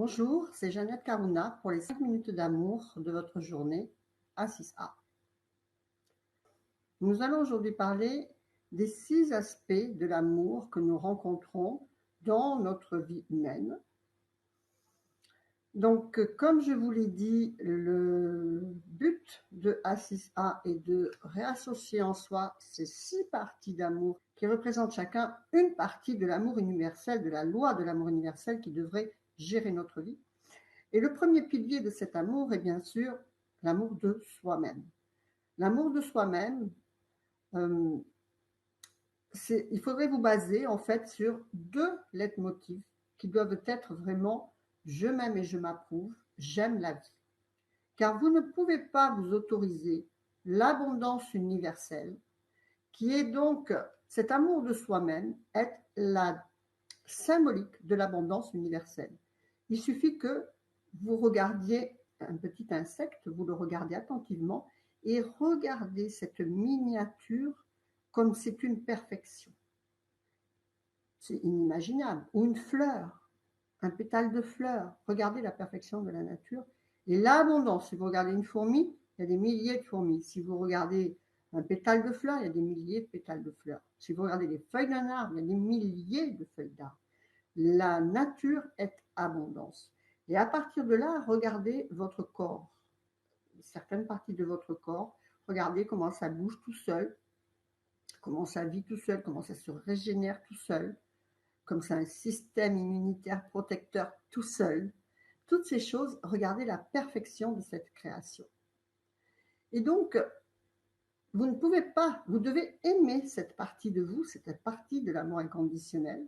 Bonjour, c'est Jeannette Karuna pour les 5 minutes d'amour de votre journée à 6A. Nous allons aujourd'hui parler des 6 aspects de l'amour que nous rencontrons dans notre vie humaine. Donc, comme je vous l'ai dit, le but de A6A est de réassocier en soi ces 6 parties d'amour qui représentent chacun une partie de l'amour universel, de la loi de l'amour universel qui devrait gérer notre vie. Et le premier pilier de cet amour est bien sûr l'amour de soi-même. L'amour de soi-même, il faudrait vous baser en fait sur 2 leitmotifs qui doivent être vraiment « je m'aime et je m'approuve, j'aime la vie ». Car vous ne pouvez pas vous autoriser l'abondance universelle qui est donc cet amour de soi-même est la symbolique de l'abondance universelle. Il suffit que vous regardiez un petit insecte, vous le regardez attentivement et regardez cette miniature comme c'est une perfection. C'est inimaginable. Ou une fleur, un pétale de fleur. Regardez la perfection de la nature et l'abondance. Si vous regardez une fourmi, il y a des milliers de fourmis. Si vous regardez un pétale de fleur, il y a des milliers de pétales de fleurs. Si vous regardez les feuilles d'un arbre, il y a des milliers de feuilles d'arbre. La nature est abondance. Et à partir de là, regardez votre corps, certaines parties de votre corps, regardez comment ça bouge tout seul, comment ça vit tout seul, comment ça se régénère tout seul, comme c'est un système immunitaire protecteur tout seul. Toutes ces choses, regardez la perfection de cette création. Et donc, vous ne pouvez pas, vous devez aimer cette partie de vous, cette partie de l'amour inconditionnel,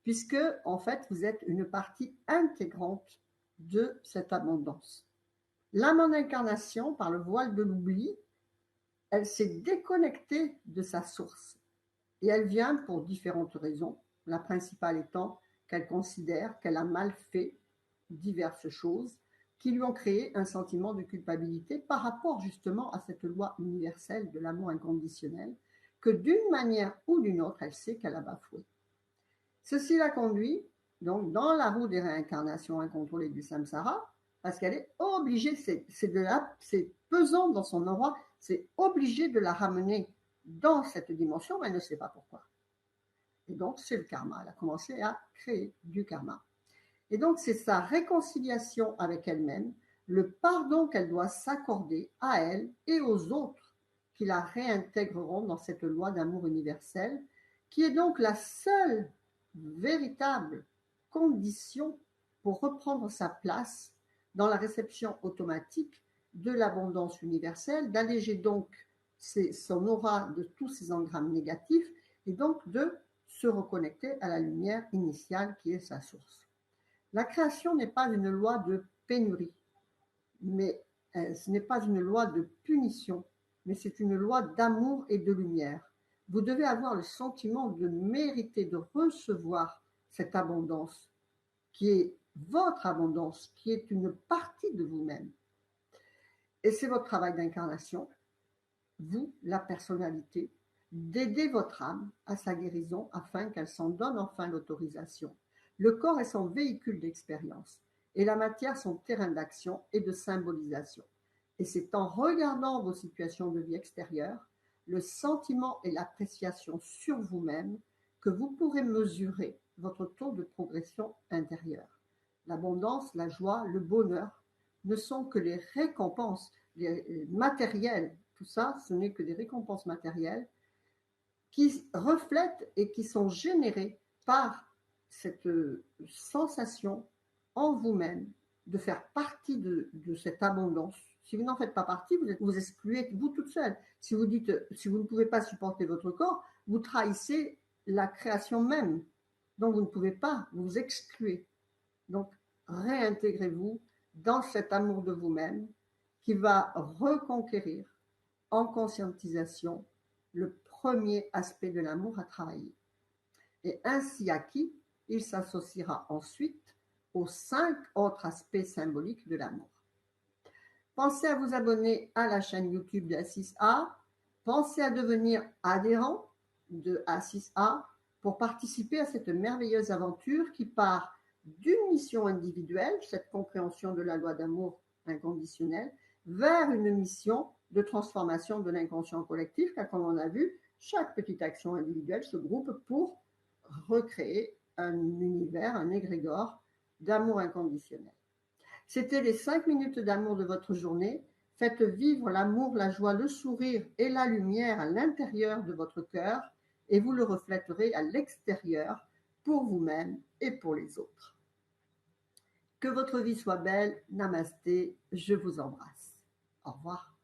puisque, en fait, vous êtes une partie intégrante de cette abondance. L'âme en incarnation, par le voile de l'oubli, elle s'est déconnectée de sa source. Et elle vient pour différentes raisons. La principale étant qu'elle considère qu'elle a mal fait diverses choses qui lui ont créé un sentiment de culpabilité par rapport justement à cette loi universelle de l'amour inconditionnel que d'une manière ou d'une autre, elle sait qu'elle a bafoué. Ceci la conduit donc dans la roue des réincarnations incontrôlées du samsara, parce qu'elle est obligée, c'est pesant dans son aura, c'est obligé de la ramener dans cette dimension, mais elle ne sait pas pourquoi. Et donc c'est le karma, elle a commencé à créer du karma. Et donc c'est sa réconciliation avec elle-même, le pardon qu'elle doit s'accorder à elle et aux autres qui la réintégreront dans cette loi d'amour universel, qui est donc la seule véritable condition pour reprendre sa place dans la réception automatique de l'abondance universelle, d'alléger donc son aura de tous ses engrammes négatifs et donc de se reconnecter à la lumière initiale qui est sa source. La création n'est pas une loi de pénurie, mais ce n'est pas une loi de punition, mais c'est une loi d'amour et de lumière. Vous devez avoir le sentiment de mériter, de recevoir cette abondance, qui est votre abondance, qui est une partie de vous-même. Et c'est votre travail d'incarnation, vous, la personnalité, d'aider votre âme à sa guérison afin qu'elle s'en donne enfin l'autorisation. Le corps est son véhicule d'expérience et la matière son terrain d'action et de symbolisation. Et c'est en regardant vos situations de vie extérieure, le sentiment et l'appréciation sur vous-même que vous pourrez mesurer votre taux de progression intérieure. L'abondance, la joie, le bonheur ne sont que les récompenses matérielles. Tout ça, ce n'est que des récompenses matérielles qui reflètent et qui sont générées par cette sensation en vous-même de faire partie de cette abondance. Si vous n'en faites pas partie, vous excluez vous toute seule. Si vous dites, si vous ne pouvez pas supporter votre corps, vous trahissez la création même. Donc vous ne pouvez pas, vous excluez. Donc réintégrez-vous dans cet amour de vous-même qui va reconquérir en conscientisation le premier aspect de l'amour à travailler. Et ainsi acquis, il s'associera ensuite aux 5 autres aspects symboliques de l'amour. Pensez à vous abonner à la chaîne YouTube de A6A. Pensez à devenir adhérent de A6A pour participer à cette merveilleuse aventure qui part d'une mission individuelle, cette compréhension de la loi d'amour inconditionnel, vers une mission de transformation de l'inconscient collectif, car comme on a vu, chaque petite action individuelle se groupe pour recréer un univers, un égrégore d'amour inconditionnel. C'était les 5 minutes d'amour de votre journée. Faites vivre l'amour, la joie, le sourire et la lumière à l'intérieur de votre cœur et vous le reflèterez à l'extérieur pour vous-même et pour les autres. Que votre vie soit belle. Namasté, je vous embrasse. Au revoir.